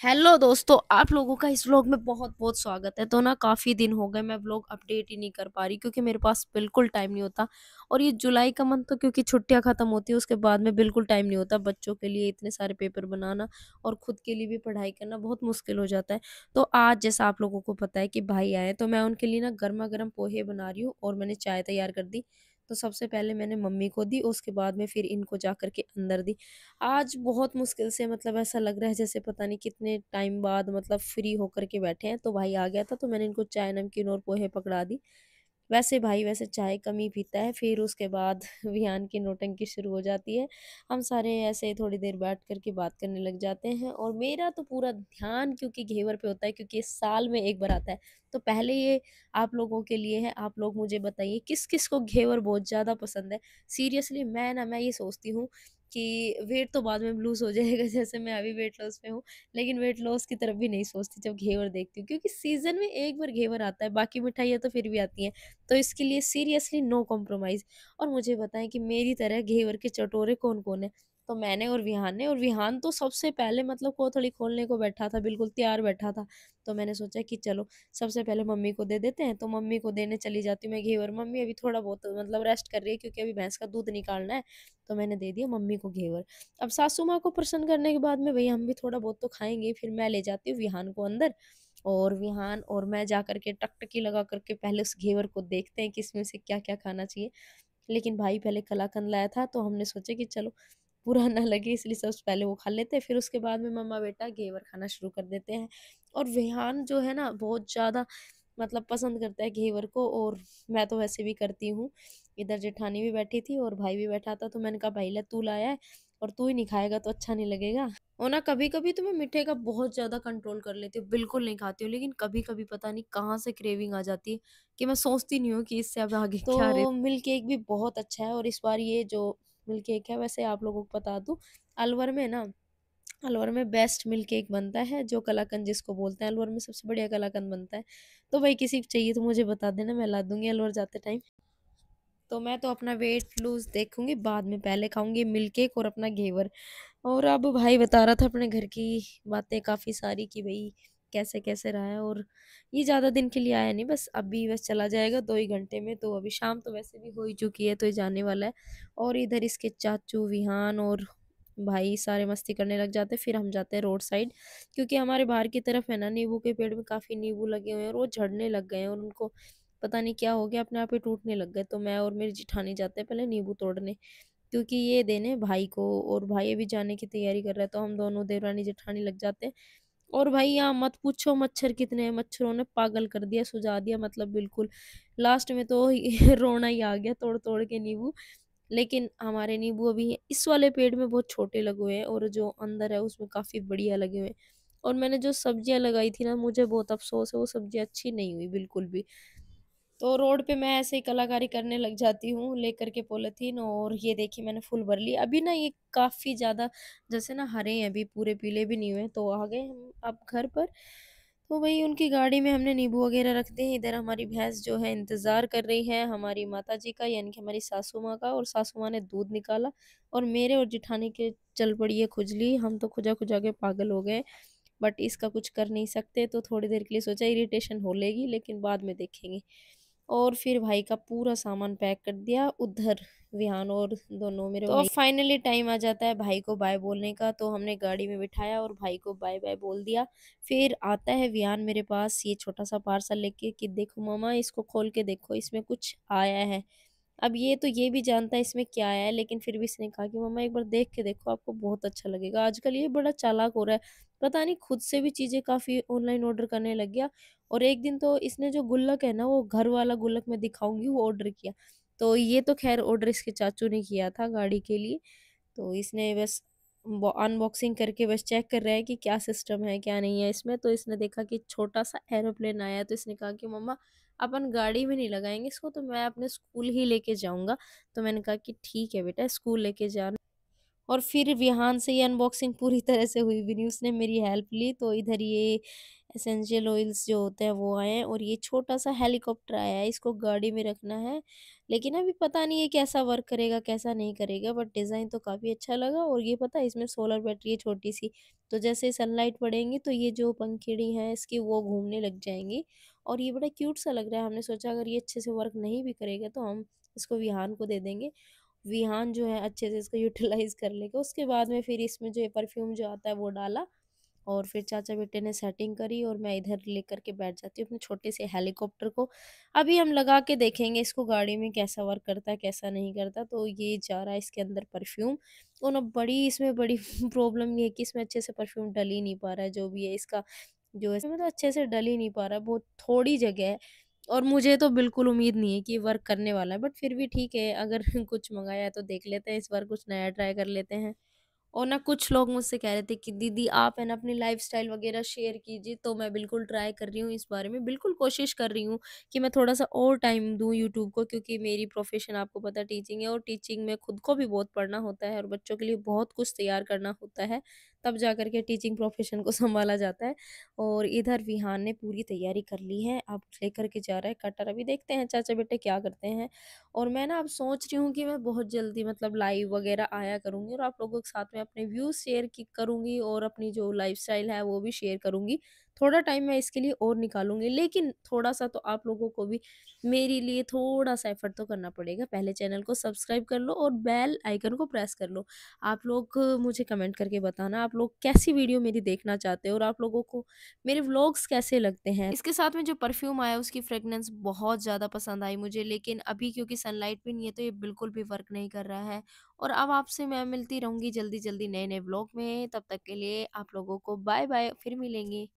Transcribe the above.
Hello दोस्तों, आप लोगों का इस व्लॉग में बहुत बहुत स्वागत है। तो ना काफ़ी दिन हो गए मैं व्लॉग अपडेट ही नहीं कर पा रही क्योंकि मेरे पास बिल्कुल टाइम नहीं होता। और ये जुलाई का मंथ तो क्योंकि छुट्टियां ख़त्म होती है उसके बाद में बिल्कुल टाइम नहीं होता बच्चों के लिए इतने सारे पेपर बनाना और ख़ुद के लिए भी पढ़ाई करना बहुत मुश्किल हो जाता है। तो आज जैसा आप लोगों को पता है कि भाई आए तो मैं उनके लिए ना गर्मा गर्म पोहे बना रही हूँ और मैंने चाय तैयार कर दी। तो सबसे पहले मैंने मम्मी को दी, उसके बाद में फिर इनको जा कर के अंदर दी। आज बहुत मुश्किल से मतलब ऐसा लग रहा है जैसे पता नहीं कितने टाइम बाद मतलब फ्री होकर के बैठे हैं। तो भाई आ गया था तो मैंने इनको चाय नमकीन और पोहे पकड़ा दी। वैसे भाई वैसे चाय कम ही पीता है। फिर उसके बाद विहान की नौटंकी शुरू हो जाती है। हम सारे ऐसे थोड़ी देर बैठ कर के बात करने लग जाते हैं और मेरा तो पूरा ध्यान क्योंकि घेवर पे होता है क्योंकि ये साल में एक बार आता है। तो पहले ये आप लोगों के लिए है, आप लोग मुझे बताइए किस किस को घेवर बहुत ज़्यादा पसंद है। सीरियसली मैं ये सोचती हूँ कि वेट तो बाद में लूज़ हो जाएगा जैसे मैं अभी वेट लॉस पे हूँ, लेकिन वेट लॉस की तरफ भी नहीं सोचती जब घेवर देखती हूँ क्योंकि सीज़न में एक बार घेवर आता है, बाकी मिठाइयाँ तो फिर भी आती हैं। तो इसके लिए सीरियसली नो कॉम्प्रोमाइज़। और मुझे बताएँ कि मेरी तरह घेवर के चटोरे कौन-कौन हैं? तो मैंने और विहान ने, और विहान तो सबसे पहले मतलब कोथળી खोलने को बैठा था, बिल्कुल तैयार बैठा था। तो मैंने सोचा कि चलो सबसे पहले मम्मी को दे देते हैं, तो मम्मी को देने चली जाती हूँ मैं घेवर। मम्मी अभी थोड़ा बहुत मतलब रेस्ट कर रही है क्योंकि अभी भैंस का दूध निकालना है, तो मैंने दे दिया मम्मी को घेवर। अब सासू माँ को प्रसन्न करने के बाद में भई हम भी थोड़ा बहुत तो खाएँगे, फिर मैं ले जाती हूँ विहान को अंदर। और विहान और मैं जा कर के टकटकी लगा कर के पहले उस घेवर को देखते हैं कि इसमें से क्या-क्या खाना चाहिए। लेकिन भाई पहले कलाकंद लाया था तो हमने सोचा कि चलो बुरा ना लगे इसलिए सबसे पहले वो खा लेते हैं, फिर उसके बाद में मम्मा बेटा घेवर खाना शुरू कर देते हैं। और विहान जो है ना बहुत ज़्यादा मतलब पसंद करता है घेवर को, और मैं तो वैसे भी करती हूँ। इधर जेठानी भी बैठी थी और भाई भी बैठा था तो मैंने कहा भाई ले तू लाया है और तू ही नहीं खाएगा तो अच्छा नहीं लगेगा। और ना कभी-कभी तो मैं मीठे का बहुत ज़्यादा कंट्रोल कर लेती हूँ, बिल्कुल नहीं खाती हूँ, लेकिन कभी-कभी पता नहीं कहाँ से क्रेविंग आ जाती है कि मैं सोचती नहीं हूँ कि इससे अब आगे क्या रे। तो मिल्क केक भी बहुत अच्छा है, और इस बार ये जो मिल्क केक है वैसे आप लोगों को बता दूँ, अलवर में ना अलवर में बेस्ट मिल्क केक बनता है जो कलाकंद जिसको बोलते हैं, अलवर में सबसे बढ़िया कलाकंद बनता है। तो भाई किसी को चाहिए तो मुझे बता देना, मैं ला दूँगी अलवर जाते टाइम। तो मैं तो अपना वेट लूज़ देखूँगी बाद में, पहले खाऊँगी मिल्क केक और अपना घेवर। और अब भाई बता रहा था अपने घर की बातें काफ़ी सारी कि भई कैसे-कैसे रहा है, और ये ज़्यादा दिन के लिए आया नहीं, बस अभी बस चला जाएगा 2 ही घंटे में, तो अभी शाम तो वैसे भी हो ही चुकी है तो ये जाने वाला है। और इधर इसके चाचू, विहान और भाई सारे मस्ती करने लग जाते हैं, फिर हम जाते हैं रोड साइड क्योंकि हमारे बाहर की तरफ है ना नींबू के पेड़ में काफ़ी नींबू लगे हुए हैं और वो झड़ने लग गए हैं और उनको पता नहीं क्या हो गया, अपने आप ही टूटने लग गए। तो मैं और मेरी जेठानी जाते हैं पहले नींबू तोड़ने क्योंकि ये देने भाई को, और भाई अभी जाने की तैयारी कर रहा है तो हम दोनों देवरानी जेठानी लग जाते हैं। और भाई यहाँ मत पूछो मच्छर कितने हैं, मच्छरों ने पागल कर दिया, सुझा दिया मतलब बिल्कुल। लास्ट में तो रोना ही आ गया तोड़ तोड़ के नींबू। लेकिन हमारे नींबू अभी इस वाले पेड़ में बहुत छोटे लगे हुए हैं और जो अंदर है उसमें काफ़ी बढ़िया लगे हुए हैं। और मैंने जो सब्जियां लगाई थी ना, मुझे बहुत अफसोस है वो सब्जियां अच्छी नहीं हुई बिल्कुल भी। तो रोड पे मैं ऐसे ही कलाकारी करने लग जाती हूँ लेकर के पॉलीथीन, और ये देखिए मैंने फुल भर ली। अभी ना ये काफ़ी ज़्यादा जैसे ना हरे हैं, अभी पूरे पीले भी नहीं हुए, तो आ गए हम अब घर पर। तो वही उनकी गाड़ी में हमने नींबू वगैरह रख दिए हैं। इधर हमारी भैंस जो है इंतज़ार कर रही है हमारी माताजी का, यानी कि हमारी सासू माँ का, और सासू माँ ने दूध निकाला और मेरे और जेठानी के चल पड़ी है खुजली। हम तो खुजा-खुजा के पागल हो गए, बट इसका कुछ कर नहीं सकते, तो थोड़ी देर के लिए सोचा इरिटेशन हो लेगी लेकिन बाद में देखेंगे। और फिर भाई का पूरा सामान पैक कर दिया उधर, विहान और दोनों मेरे तो भाई। फाइनली टाइम आ जाता है भाई को बाय बोलने का, तो हमने गाड़ी में बिठाया और भाई को बाय बाय बोल दिया। फिर आता है विहान मेरे पास ये छोटा सा पार्सल लेके कि देखो मम्मा इसको खोल के देखो इसमें कुछ आया है। अब ये तो ये भी जानता है इसमें क्या आया है, लेकिन फिर भी इसने कहा कि मम्मा एक बार देख के देखो आपको बहुत अच्छा लगेगा। आजकल ये बड़ा चालाक हो रहा है, पता नहीं खुद से भी चीज़ें काफ़ी ऑनलाइन ऑर्डर करने लग गया। और एक दिन तो इसने जो गुल्लक है ना, वो घर वाला गुल्लक मैं दिखाऊँगी वो ऑर्डर किया। तो ये तो ख़ैर ऑर्डर इसके चाचू ने किया था गाड़ी के लिए। तो इसने बस अनबॉक्सिंग करके बस चेक कर रहा है कि क्या सिस्टम है, क्या नहीं है इसमें। तो इसने देखा कि छोटा-सा एरोप्लेन आया है, तो इसने कहा कि मम्मा अपन गाड़ी में नहीं लगाएँगे इसको, तो मैं अपने स्कूल ही लेके जाऊँगा। तो मैंने कहा कि ठीक है बेटा स्कूल लेके जाना। और फिर विहान से ये अनबॉक्सिंग पूरी तरह से हुई भी नहीं, उसने मेरी हेल्प ली। तो इधर ये एसेंशियल ऑयल्स जो होते हैं वो आए हैं, और ये छोटा-सा हेलीकॉप्टर आया है, इसको गाड़ी में रखना है। लेकिन अभी पता नहीं है कैसा वर्क करेगा, कैसा नहीं करेगा, बट डिज़ाइन तो काफ़ी अच्छा लगा। और ये पता है इसमें सोलर बैटरी है छोटी-सी, तो जैसे सनलाइट पड़ेंगी तो ये जो पंखुड़ी हैं इसकी वो घूमने लग जाएँगी और ये बड़ा क्यूट सा लग रहा है। हमने सोचा अगर ये अच्छे से वर्क नहीं भी करेगा तो हम इसको विहान को दे देंगे। विहान जो है अच्छे से इसको यूटिलाइज़ कर लेगा। उसके बाद में फिर इसमें जो है परफ्यूम जो आता है वो डाला और फिर चाचा-बेटे ने सेटिंग करी और मैं इधर लेकर के बैठ जाती हूँ अपने छोटे से हेलीकॉप्टर को। अभी हम लगा के देखेंगे इसको गाड़ी में कैसा वर्क करता है, कैसा नहीं करता। तो ये जा रहा है इसके अंदर परफ्यूम और ना बड़ी इसमें बड़ी प्रॉब्लम ये है कि इसमें अच्छे से परफ्यूम डल ही नहीं पा रहा है, जो भी है इसका जो है मतलब अच्छे से डल ही नहीं पा रहा है, बहुत थोड़ी जगह है और मुझे तो बिल्कुल उम्मीद नहीं है कि ये वर्क करने वाला है। बट फिर भी ठीक है, अगर कुछ मँगाया है तो देख लेते हैं, इस बार कुछ नया ट्राई कर लेते हैं। और ना कुछ लोग मुझसे कह रहे थे कि दीदी आप है ना अपनी लाइफ़स्टाइल वग़ैरह शेयर कीजिए, तो मैं बिल्कुल ट्राई कर रही हूँ इस बारे में। बिल्कुल कोशिश कर रही हूँ कि मैं थोड़ा-सा और टाइम दूँ यूट्यूब को, क्योंकि मेरी प्रोफ़ेशन आपको पता है टीचिंग है और टीचिंग में खुद को भी बहुत पढ़ना होता है और बच्चों के लिए बहुत कुछ तैयार करना होता है, तब जा कर के टीचिंग प्रोफ़ेशन को सँभाला जाता है। और इधर विहान ने पूरी तैयारी कर ली है, अब लेकर के जा रहा है कटर। अभी देखते हैं चाचा-बेटे क्या करते हैं। और मैं ना अब सोच रही हूँ कि मैं बहुत जल्दी मतलब लाइव वगैरह आया करूँगी और आप लोगों के साथ में अपने व्यूज़ शेयर की करूँगी और अपनी जो लाइफ़स्टाइल है वो भी शेयर करूँगी। थोड़ा टाइम मैं इसके लिए और निकालूँगी, लेकिन थोड़ा-सा तो आप लोगों को भी मेरे लिए थोड़ा-सा एफ़र्ट तो करना पड़ेगा। पहले चैनल को सब्सक्राइब कर लो और बेल आइकन को प्रेस कर लो। आप लोग मुझे कमेंट करके बताना आप लोग कैसी वीडियो मेरी देखना चाहते हो और आप लोगों को मेरे व्लॉग्स कैसे लगते हैं। इसके साथ में जो परफ्यूम आया उसकी फ्रेग्रेंस बहुत ज़्यादा पसंद आई मुझे, लेकिन अभी क्योंकि सनलाइट भी नहीं है तो ये बिल्कुल भी वर्क नहीं कर रहा है। और अब आपसे मैं मिलती रहूँगी जल्दी-जल्दी नए-नए व्लॉग में, तब तक के लिए आप लोगों को बाय-बाय, फिर मिलेंगे।